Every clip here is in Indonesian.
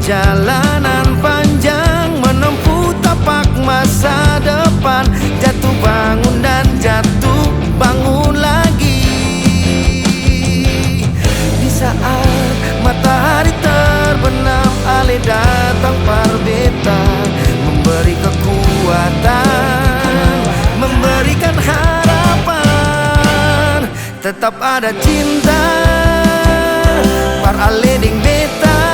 Perjalanan panjang menempuh tapak masa depan. Jatuh bangun dan jatuh bangun lagi. Di saat matahari terbenam, alih datang parbeta, memberi kekuatan, memberikan harapan. Tetap ada cinta par aleding beta.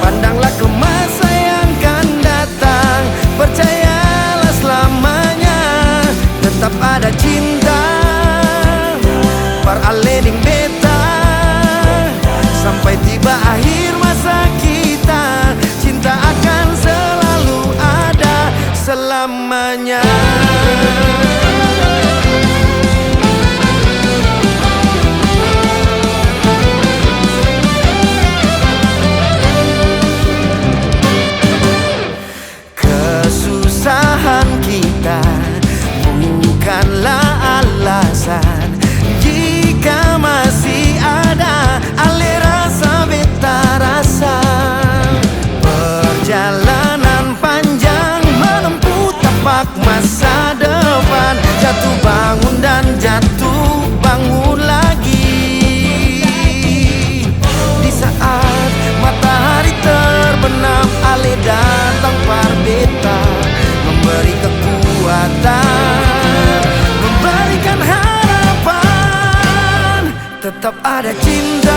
Pandanglah ke masa yang akan datang, percayalah selamanya. Tetap ada cinta par aleding beta. Sampai tiba akhir masa kita, cinta akan selalu ada selamanya. Kesusahan kita bukanlah alasan jika masih ada alih rasa beta rasa. Perjalanan panjang menempuh tapak masa depan. Jatuh bangun dan jatuh bangun lagi. Di saat matahari terbenam, alih datang parbeta, memberi kekuatan, memberikan harapan. Tetap ada cinta